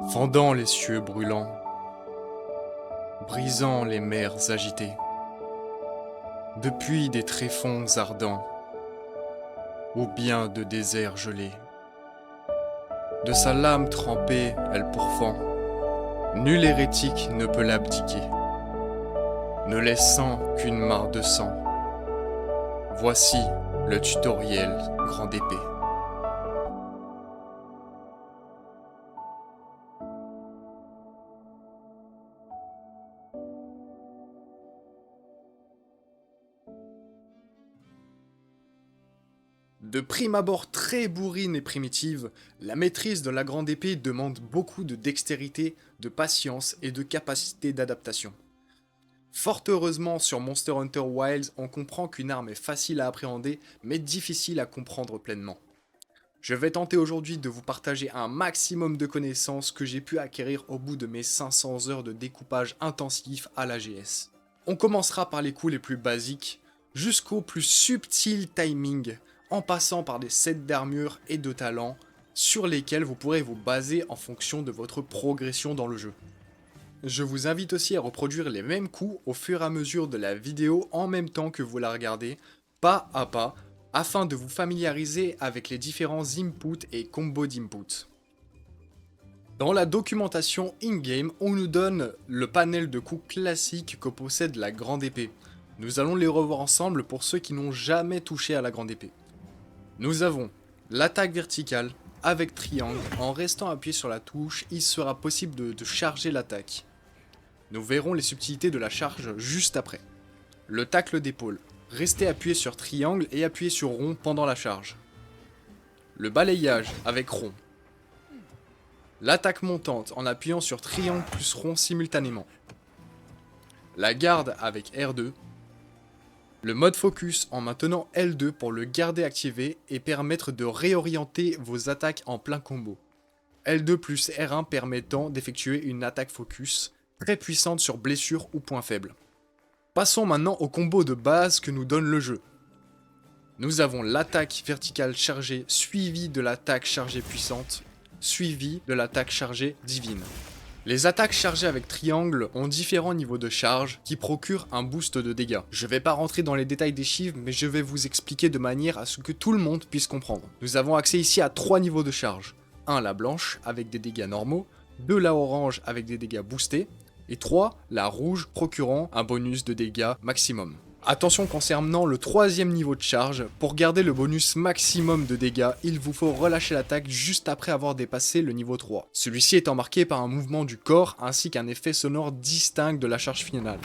Fendant les cieux brûlants, brisant les mers agitées, depuis des tréfonds ardents, ou bien de déserts gelés, de sa lame trempée elle pourfend, nul hérétique ne peut l'abdiquer, ne laissant qu'une mare de sang. Voici le tutoriel grande épée. De prime abord très bourrine et primitive, la maîtrise de la grande épée demande beaucoup de dextérité, de patience et de capacité d'adaptation. Fort heureusement sur Monster Hunter Wilds, on comprend qu'une arme est facile à appréhender mais difficile à comprendre pleinement. Je vais tenter aujourd'hui de vous partager un maximum de connaissances que j'ai pu acquérir au bout de mes 500 heures de découpage intensif à l'AGS. On commencera par les coups les plus basiques, jusqu'au plus subtil timing, en passant par des sets d'armure et de talent sur lesquels vous pourrez vous baser en fonction de votre progression dans le jeu. Je vous invite aussi à reproduire les mêmes coups au fur et à mesure de la vidéo en même temps que vous la regardez, pas à pas, afin de vous familiariser avec les différents inputs et combos d'inputs. Dans la documentation in-game, on nous donne le panel de coups classiques que possède la grande épée. Nous allons les revoir ensemble pour ceux qui n'ont jamais touché à la grande épée. Nous avons l'attaque verticale avec triangle. En restant appuyé sur la touche, il sera possible de charger l'attaque. Nous verrons les subtilités de la charge juste après. Le tacle d'épaule. Restez appuyé sur triangle et appuyez sur rond pendant la charge. Le balayage avec rond. L'attaque montante en appuyant sur triangle plus rond simultanément. La garde avec R2. Le mode focus en maintenant L2 pour le garder activé et permettre de réorienter vos attaques en plein combo. L2 plus R1 permettant d'effectuer une attaque focus très puissante sur blessure ou point faible. Passons maintenant au combo de base que nous donne le jeu. Nous avons l'attaque verticale chargée suivie de l'attaque chargée puissante, suivie de l'attaque chargée divine. Les attaques chargées avec triangle ont différents niveaux de charge qui procurent un boost de dégâts. Je vais pas rentrer dans les détails des chiffres, mais je vais vous expliquer de manière à ce que tout le monde puisse comprendre. Nous avons accès ici à 3 niveaux de charge. 1 la blanche avec des dégâts normaux, 2 la orange avec des dégâts boostés, et 3 la rouge procurant un bonus de dégâts maximum. Attention concernant le 3e niveau de charge, pour garder le bonus maximum de dégâts, il vous faut relâcher l'attaque juste après avoir dépassé le niveau 3. Celui-ci étant marqué par un mouvement du corps ainsi qu'un effet sonore distinct de la charge finale.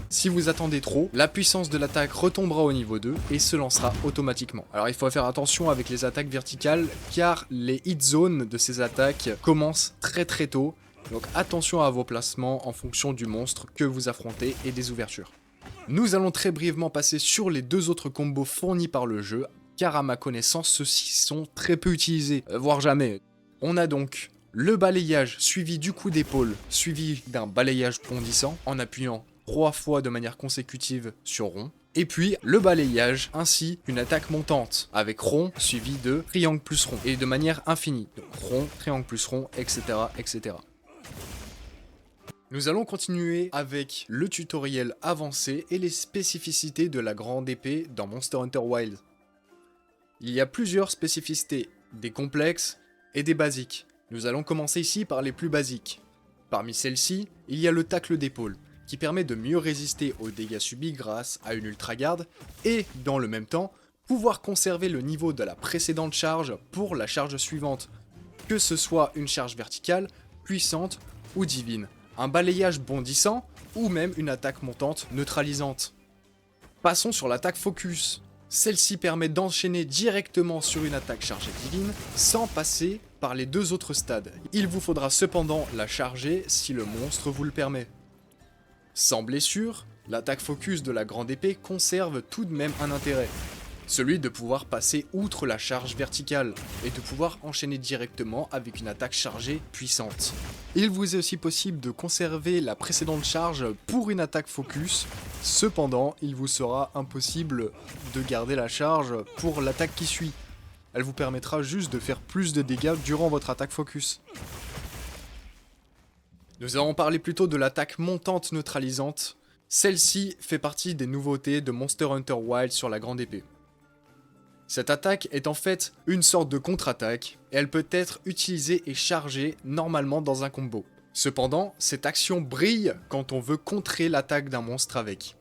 Si vous attendez trop, la puissance de l'attaque retombera au niveau 2 et se lancera automatiquement. Alors il faut faire attention avec les attaques verticales car les hit zones de ces attaques commencent très tôt. Donc attention à vos placements en fonction du monstre que vous affrontez et des ouvertures. Nous allons très brièvement passer sur les 2 autres combos fournis par le jeu, car à ma connaissance ceux-ci sont très peu utilisés, voire jamais. On a donc le balayage suivi du coup d'épaule, suivi d'un balayage bondissant en appuyant 3 fois de manière consécutive sur rond. Et puis le balayage ainsi qu'une attaque montante avec rond suivi de triangle plus rond et de manière infinie. Donc rond, triangle plus rond, etc. etc. Nous allons continuer avec le tutoriel avancé et les spécificités de la grande épée dans Monster Hunter Wilds. Il y a plusieurs spécificités, des complexes et des basiques. Nous allons commencer ici par les plus basiques. Parmi celles-ci, il y a le tacle d'épaule, qui permet de mieux résister aux dégâts subis grâce à une ultra garde, et dans le même temps, pouvoir conserver le niveau de la précédente charge pour la charge suivante, que ce soit une charge verticale, puissante ou divine. Un balayage bondissant, ou même une attaque montante neutralisante. Passons sur l'attaque focus. Celle-ci permet d'enchaîner directement sur une attaque chargée divine, sans passer par les 2 autres stades. Il vous faudra cependant la charger si le monstre vous le permet. Sans blessure, l'attaque focus de la grande épée conserve tout de même un intérêt. Celui de pouvoir passer outre la charge verticale et de pouvoir enchaîner directement avec une attaque chargée puissante. Il vous est aussi possible de conserver la précédente charge pour une attaque focus, cependant il vous sera impossible de garder la charge pour l'attaque qui suit. elle vous permettra juste de faire plus de dégâts durant votre attaque focus. Nous allons parler plutôt de l'attaque montante neutralisante. Celle-ci fait partie des nouveautés de Monster Hunter Wilds sur la grande épée. Cette attaque est en fait une sorte de contre-attaque, et elle peut être utilisée et chargée normalement dans un combo. Cependant, cette action brille quand on veut contrer l'attaque d'un monstre avec.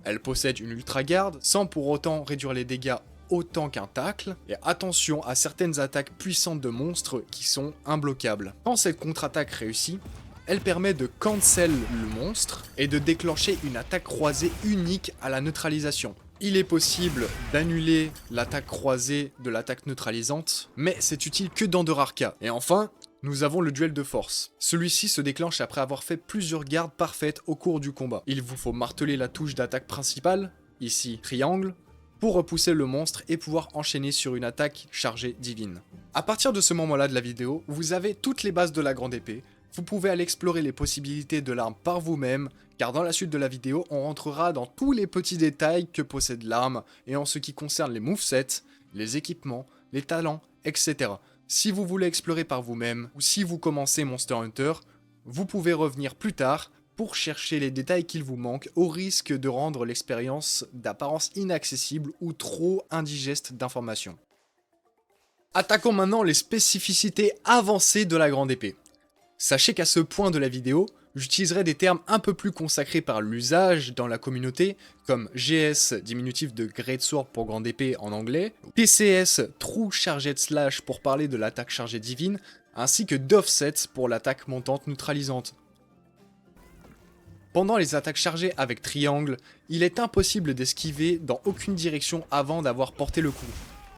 Elle possède une ultra garde, sans pour autant réduire les dégâts autant qu'un tacle, et attention à certaines attaques puissantes de monstres qui sont imbloquables. Quand cette contre-attaque réussit, elle permet de cancel le monstre et de déclencher une attaque croisée unique à la neutralisation. Il est possible d'annuler l'attaque croisée de l'attaque neutralisante, mais c'est utile que dans de rares cas. Et enfin, nous avons le duel de force. Celui-ci se déclenche après avoir fait plusieurs gardes parfaites au cours du combat. Il vous faut marteler la touche d'attaque principale, ici triangle, pour repousser le monstre et pouvoir enchaîner sur une attaque chargée divine. À partir de ce moment-là de la vidéo, vous avez toutes les bases de la grande épée. Vous pouvez aller explorer les possibilités de l'arme par vous-même, car dans la suite de la vidéo, on rentrera dans tous les petits détails que possède l'arme, et en ce qui concerne les movesets, les équipements, les talents, etc. Si vous voulez explorer par vous-même, ou si vous commencez Monster Hunter, vous pouvez revenir plus tard pour chercher les détails qu'il vous manque, au risque de rendre l'expérience d'apparence inaccessible ou trop indigeste d'informations. Attaquons maintenant les spécificités avancées de la grande épée. Sachez qu'à ce point de la vidéo, j'utiliserai des termes un peu plus consacrés par l'usage dans la communauté, comme GS, diminutif de Great Sword pour grande épée en anglais, TCS, True Charged Slash pour parler de l'attaque chargée divine, ainsi que d'Offset pour l'attaque montante neutralisante. Pendant les attaques chargées avec triangle, il est impossible d'esquiver dans aucune direction avant d'avoir porté le coup.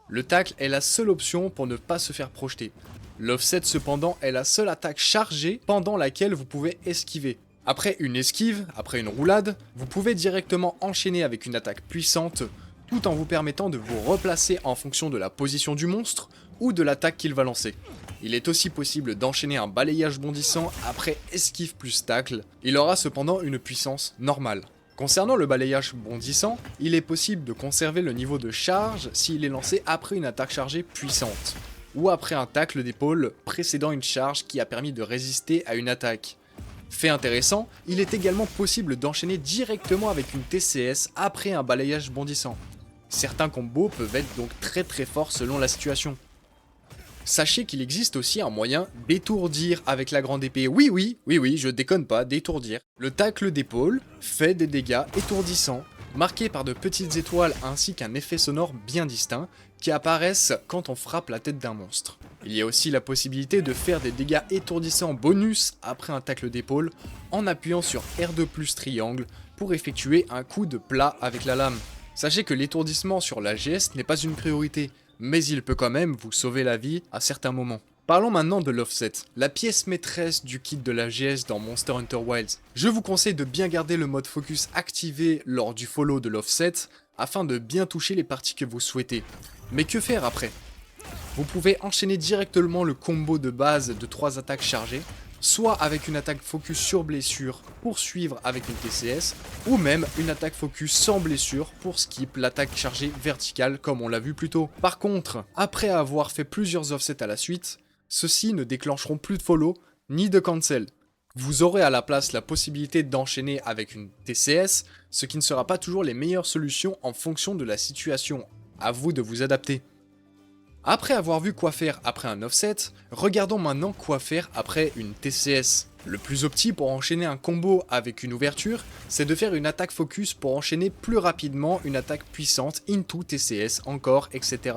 Le tacle est la seule option pour ne pas se faire projeter. L'offset cependant est la seule attaque chargée pendant laquelle vous pouvez esquiver. Après une esquive, après une roulade, vous pouvez directement enchaîner avec une attaque puissante, tout en vous permettant de vous replacer en fonction de la position du monstre ou de l'attaque qu'il va lancer. Il est aussi possible d'enchaîner un balayage bondissant après esquive plus tacle, il aura cependant une puissance normale. Concernant le balayage bondissant, il est possible de conserver le niveau de charge s'il est lancé après une attaque chargée puissante, ou après un tacle d'épaule précédant une charge qui a permis de résister à une attaque. Fait intéressant, il est également possible d'enchaîner directement avec une TCS après un balayage bondissant. Certains combos peuvent être donc très forts selon la situation. Sachez qu'il existe aussi un moyen d'étourdir avec la grande épée. Oui, je déconne pas, d'étourdir. Le tacle d'épaule fait des dégâts étourdissants, marqués par de petites étoiles ainsi qu'un effet sonore bien distinct, qui apparaissent quand on frappe la tête d'un monstre. Il y a aussi la possibilité de faire des dégâts étourdissants bonus après un tacle d'épaule en appuyant sur R2+ triangle pour effectuer un coup de plat avec la lame. Sachez que l'étourdissement sur la GS n'est pas une priorité, mais il peut quand même vous sauver la vie à certains moments. Parlons maintenant de l'offset, la pièce maîtresse du kit de la GS dans Monster Hunter Wilds. Je vous conseille de bien garder le mode focus activé lors du follow de l'offset afin de bien toucher les parties que vous souhaitez. Mais que faire après? Vous pouvez enchaîner directement le combo de base de 3 attaques chargées, soit avec une attaque focus sur blessure pour suivre avec une TCS, ou même une attaque focus sans blessure pour skip l'attaque chargée verticale comme on l'a vu plus tôt. Par contre, après avoir fait plusieurs offsets à la suite, ceux-ci ne déclencheront plus de follow ni de cancel. Vous aurez à la place la possibilité d'enchaîner avec une TCS, ce qui ne sera pas toujours les meilleures solutions en fonction de la situation. À vous de vous adapter. Après avoir vu quoi faire après un offset, regardons maintenant quoi faire après une TCS. Le plus opti pour enchaîner un combo avec une ouverture, c'est de faire une attaque focus pour enchaîner plus rapidement une attaque puissante into TCS encore, etc.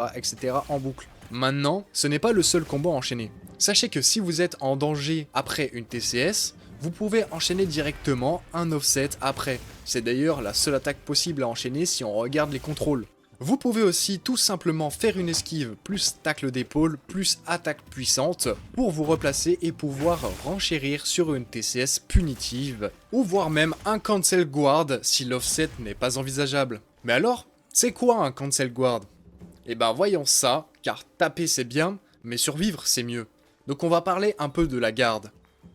en boucle. Maintenant, ce n'est pas le seul combo à enchaîner. Sachez que si vous êtes en danger après une TCS, vous pouvez enchaîner directement un offset après. C'est d'ailleurs la seule attaque possible à enchaîner si on regarde les contrôles. Vous pouvez aussi tout simplement faire une esquive plus tacle d'épaule plus attaque puissante pour vous replacer et pouvoir renchérir sur une TCS punitive ou voire même un cancel guard si l'offset n'est pas envisageable. Mais alors, c'est quoi un cancel guard? Eh ben voyons ça, car taper c'est bien, mais survivre c'est mieux. Donc on va parler un peu de la garde.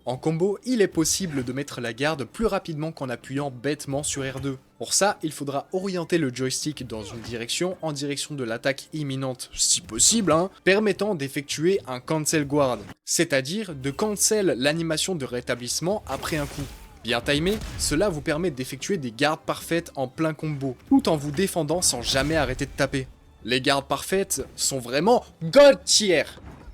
En combo, il est possible de mettre la garde plus rapidement qu'en appuyant bêtement sur R2. Pour ça, il faudra orienter le joystick dans une direction en direction de l'attaque imminente, si possible, permettant d'effectuer un cancel guard, c'est-à-dire de cancel l'animation de rétablissement après un coup. Bien timé, cela vous permet d'effectuer des gardes parfaites en plein combo, tout en vous défendant sans jamais arrêter de taper. Les gardes parfaites sont vraiment God tier.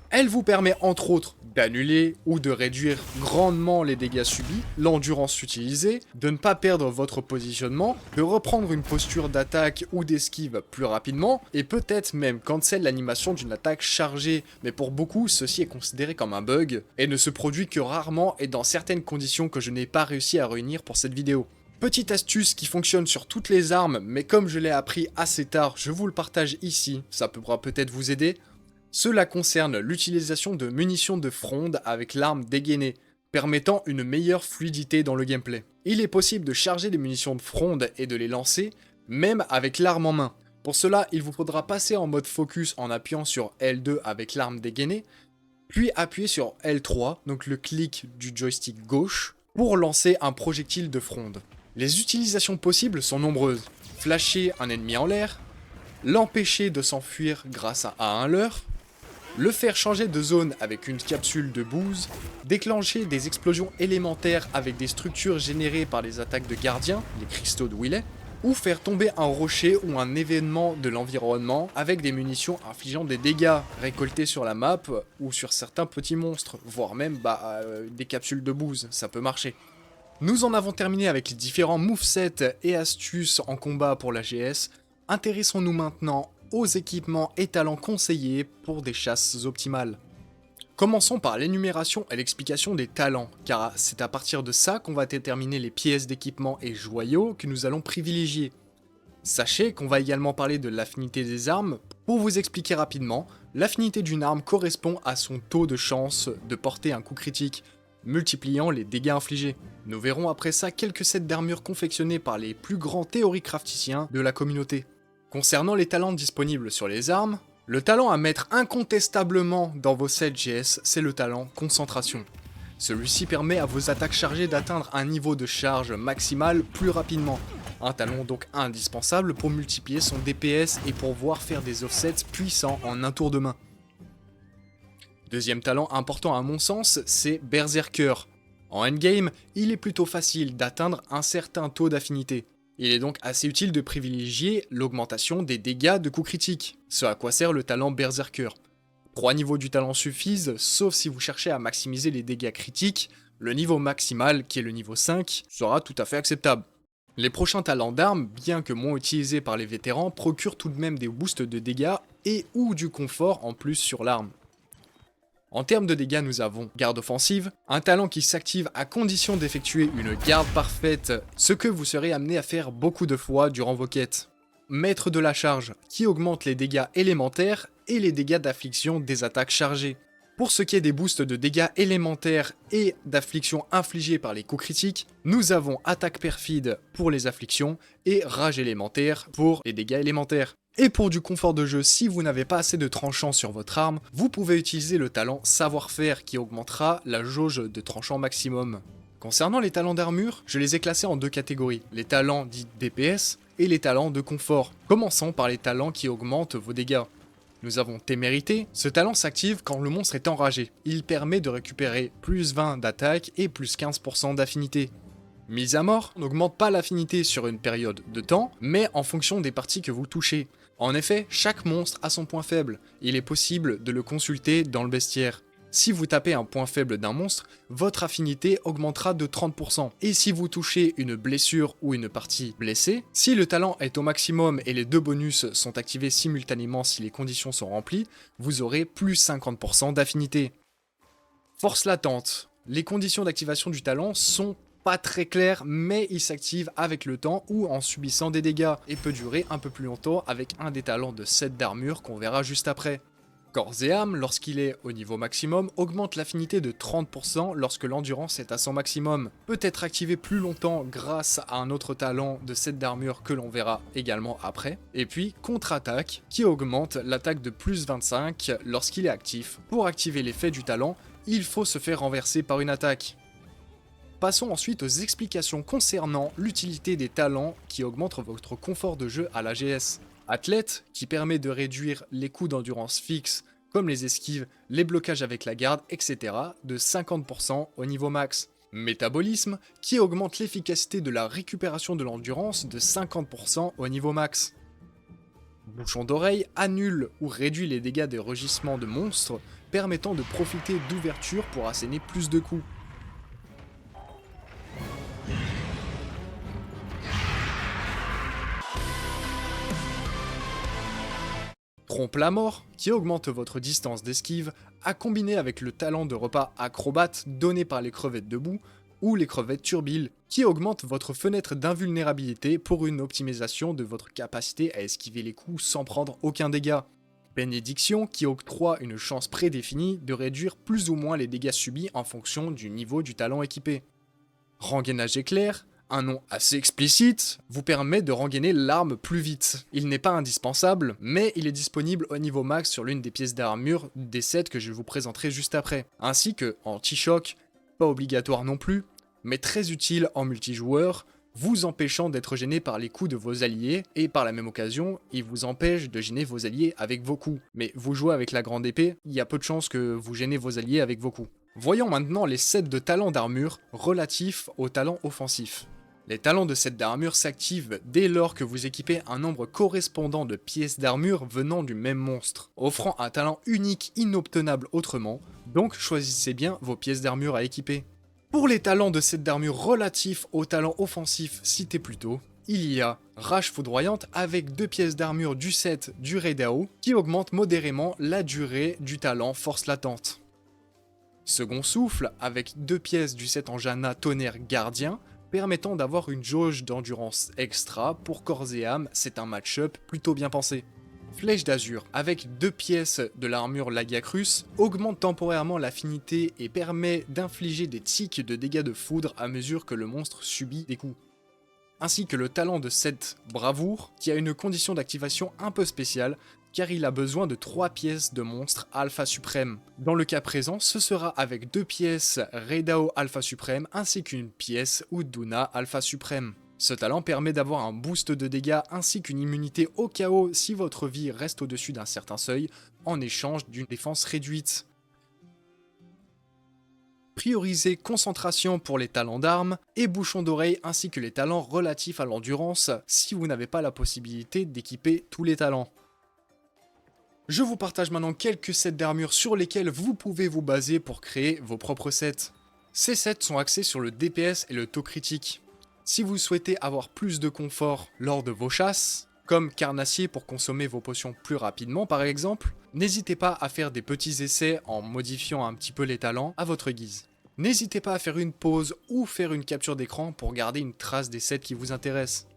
Elle vous permet entre autres d'annuler ou de réduire grandement les dégâts subis, l'endurance utilisée, de ne pas perdre votre positionnement, de reprendre une posture d'attaque ou d'esquive plus rapidement, et peut-être même cancel l'animation d'une attaque chargée, mais pour beaucoup ceci est considéré comme un bug, et ne se produit que rarement et dans certaines conditions que je n'ai pas réussi à réunir pour cette vidéo. Petite astuce qui fonctionne sur toutes les armes, mais comme je l'ai appris assez tard, je vous le partage ici, ça pourra peut-être vous aider. Cela concerne l'utilisation de munitions de fronde avec l'arme dégainée, permettant une meilleure fluidité dans le gameplay. Il est possible de charger les munitions de fronde et de les lancer, même avec l'arme en main. Pour cela, il vous faudra passer en mode focus en appuyant sur L2 avec l'arme dégainée, puis appuyer sur L3, donc le clic du joystick gauche, pour lancer un projectile de fronde. Les utilisations possibles sont nombreuses. Flasher un ennemi en l'air, l'empêcher de s'enfuir grâce à un leurre, le faire changer de zone avec une capsule de bouse, déclencher des explosions élémentaires avec des structures générées par les attaques de gardiens, les cristaux de Willet, ou faire tomber un rocher ou un événement de l'environnement avec des munitions infligeant des dégâts récoltés sur la map ou sur certains petits monstres, voire même des capsules de bouse, ça peut marcher. Nous en avons terminé avec les différents movesets et astuces en combat pour la GS. Intéressons-nous maintenant aux équipements et talents conseillés pour des chasses optimales. Commençons par l'énumération et l'explication des talents, car c'est à partir de ça qu'on va déterminer les pièces d'équipement et joyaux que nous allons privilégier. Sachez qu'on va également parler de l'affinité des armes. Pour vous expliquer rapidement, l'affinité d'une arme correspond à son taux de chance de porter un coup critique, multipliant les dégâts infligés. Nous verrons après ça quelques sets d'armure confectionnés par les plus grands théoricrafticiens de la communauté. Concernant les talents disponibles sur les armes, le talent à mettre incontestablement dans vos sets GS, c'est le talent concentration. Celui-ci permet à vos attaques chargées d'atteindre un niveau de charge maximal plus rapidement. Un talent donc indispensable pour multiplier son DPS et pour pouvoir faire des offsets puissants en un tour de main. Deuxième talent important à mon sens, c'est Berserker. En endgame, il est plutôt facile d'atteindre un certain taux d'affinité. Il est donc assez utile de privilégier l'augmentation des dégâts de coups critiques, ce à quoi sert le talent Berserker. 3 niveaux du talent suffisent, sauf si vous cherchez à maximiser les dégâts critiques, le niveau maximal, qui est le niveau 5, sera tout à fait acceptable. Les prochains talents d'armes, bien que moins utilisés par les vétérans, procurent tout de même des boosts de dégâts et ou du confort en plus sur l'arme. En termes de dégâts, nous avons garde offensive, un talent qui s'active à condition d'effectuer une garde parfaite, ce que vous serez amené à faire beaucoup de fois durant vos quêtes. Maître de la charge, qui augmente les dégâts élémentaires et les dégâts d'affliction des attaques chargées. Pour ce qui est des boosts de dégâts élémentaires et d'affliction infligées par les coups critiques, nous avons attaque perfide pour les afflictions et rage élémentaire pour les dégâts élémentaires. Et pour du confort de jeu, si vous n'avez pas assez de tranchants sur votre arme, vous pouvez utiliser le talent savoir-faire qui augmentera la jauge de tranchants maximum. Concernant les talents d'armure, je les ai classés en deux catégories, les talents dits DPS et les talents de confort. Commençons par les talents qui augmentent vos dégâts. Nous avons Témérité, ce talent s'active quand le monstre est enragé. Il permet de récupérer plus 20 d'attaque et plus 15% d'affinité. Mise à mort n'augmente pas l'affinité sur une période de temps, mais en fonction des parties que vous touchez. En effet, chaque monstre a son point faible, il est possible de le consulter dans le bestiaire. Si vous tapez un point faible d'un monstre, votre affinité augmentera de 30%. Et si vous touchez une blessure ou une partie blessée, si le talent est au maximum et les deux bonus sont activés simultanément si les conditions sont remplies, vous aurez plus 50% d'affinité. Force latente. Les conditions d'activation du talent sont pas très claires, mais il s'active avec le temps ou en subissant des dégâts, et peut durer un peu plus longtemps avec un des talents de set d'armure qu'on verra juste après. Corps et âme, lorsqu'il est au niveau maximum, augmente l'affinité de 30% lorsque l'endurance est à son maximum. Peut être activé plus longtemps grâce à un autre talent de set d'armure que l'on verra également après. Et puis contre-attaque, qui augmente l'attaque de plus 25 lorsqu'il est actif. Pour activer l'effet du talent, il faut se faire renverser par une attaque. Passons ensuite aux explications concernant l'utilité des talents qui augmentent votre confort de jeu à l'AGS. Athlète, qui permet de réduire les coûts d'endurance fixes, comme les esquives, les blocages avec la garde, etc., de 50% au niveau max. Métabolisme, qui augmente l'efficacité de la récupération de l'endurance de 50% au niveau max. Bouchon d'oreille annule ou réduit les dégâts des rugissements de monstres, permettant de profiter d'ouverture pour asséner plus de coups. Trompe la mort, qui augmente votre distance d'esquive, à combiner avec le talent de repas acrobate donné par les crevettes debout, ou les crevettes turbiles, qui augmentent votre fenêtre d'invulnérabilité pour une optimisation de votre capacité à esquiver les coups sans prendre aucun dégât. Bénédiction, qui octroie une chance prédéfinie de réduire plus ou moins les dégâts subis en fonction du niveau du talent équipé. Rengainage éclair, un nom assez explicite, vous permet de rengainer l'arme plus vite. Il n'est pas indispensable, mais il est disponible au niveau max sur l'une des pièces d'armure des sets que je vous présenterai juste après. Ainsi que anti-choc, pas obligatoire non plus, mais très utile en multijoueur, vous empêchant d'être gêné par les coups de vos alliés, et par la même occasion, il vous empêche de gêner vos alliés avec vos coups. Mais vous jouez avec la grande épée, il y a peu de chances que vous gênez vos alliés avec vos coups. Voyons maintenant les sets de talents d'armure relatifs aux talents offensifs. Les talents de set d'armure s'activent dès lors que vous équipez un nombre correspondant de pièces d'armure venant du même monstre, offrant un talent unique inobtenable autrement, donc choisissez bien vos pièces d'armure à équiper. Pour les talents de set d'armure relatifs aux talents offensifs cités plus tôt, il y a Rage foudroyante avec 2 pièces d'armure du set du Raidao qui augmente modérément la durée du talent force latente. Second souffle avec 2 pièces du set en Janna tonnerre gardien, permettant d'avoir une jauge d'endurance extra pour corps et âme, c'est un match-up plutôt bien pensé. Flèche d'azur, avec 2 pièces de l'armure Lagiacrus, augmente temporairement l'affinité et permet d'infliger des tics de dégâts de foudre à mesure que le monstre subit des coups. Ainsi que le talent de cette bravoure, qui a une condition d'activation un peu spéciale, car il a besoin de 3 pièces de monstre Alpha Suprême. Dans le cas présent, ce sera avec 2 pièces Raidao Alpha Suprême ainsi qu'une pièce Uduna Alpha Suprême. Ce talent permet d'avoir un boost de dégâts ainsi qu'une immunité au chaos si votre vie reste au-dessus d'un certain seuil, en échange d'une défense réduite. Priorisez concentration pour les talents d'armes et bouchon d'oreille ainsi que les talents relatifs à l'endurance si vous n'avez pas la possibilité d'équiper tous les talents. Je vous partage maintenant quelques sets d'armure sur lesquels vous pouvez vous baser pour créer vos propres sets. Ces sets sont axés sur le DPS et le taux critique. Si vous souhaitez avoir plus de confort lors de vos chasses, comme carnassier pour consommer vos potions plus rapidement par exemple, n'hésitez pas à faire des petits essais en modifiant un petit peu les talents à votre guise. N'hésitez pas à faire une pause ou faire une capture d'écran pour garder une trace des sets qui vous intéressent.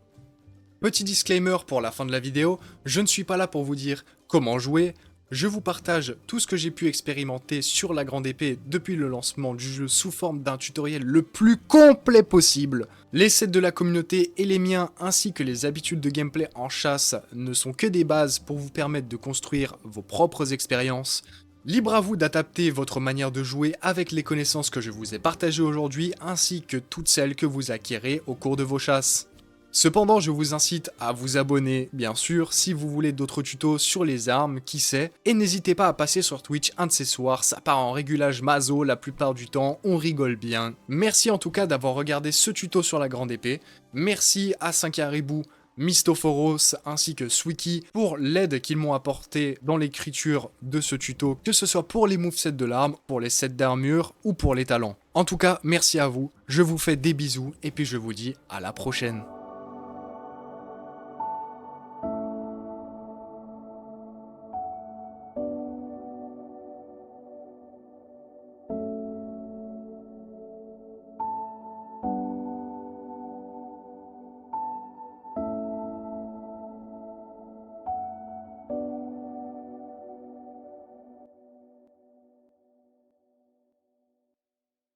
Petit disclaimer pour la fin de la vidéo, je ne suis pas là pour vous dire comment jouer, je vous partage tout ce que j'ai pu expérimenter sur la grande épée depuis le lancement du jeu sous forme d'un tutoriel le plus complet possible. Les sets de la communauté et les miens ainsi que les habitudes de gameplay en chasse ne sont que des bases pour vous permettre de construire vos propres expériences. Libre à vous d'adapter votre manière de jouer avec les connaissances que je vous ai partagées aujourd'hui ainsi que toutes celles que vous acquérez au cours de vos chasses. Cependant, je vous incite à vous abonner, bien sûr, si vous voulez d'autres tutos sur les armes, qui sait, et n'hésitez pas à passer sur Twitch un de ces soirs, ça part en régulage maso la plupart du temps, on rigole bien. Merci en tout cas d'avoir regardé ce tuto sur la grande épée, merci à 5 Caribou, Mistophoros ainsi que Swiki pour l'aide qu'ils m'ont apporté dans l'écriture de ce tuto, que ce soit pour les movesets de l'arme, pour les sets d'armure ou pour les talents. En tout cas, merci à vous, je vous fais des bisous et puis je vous dis à la prochaine.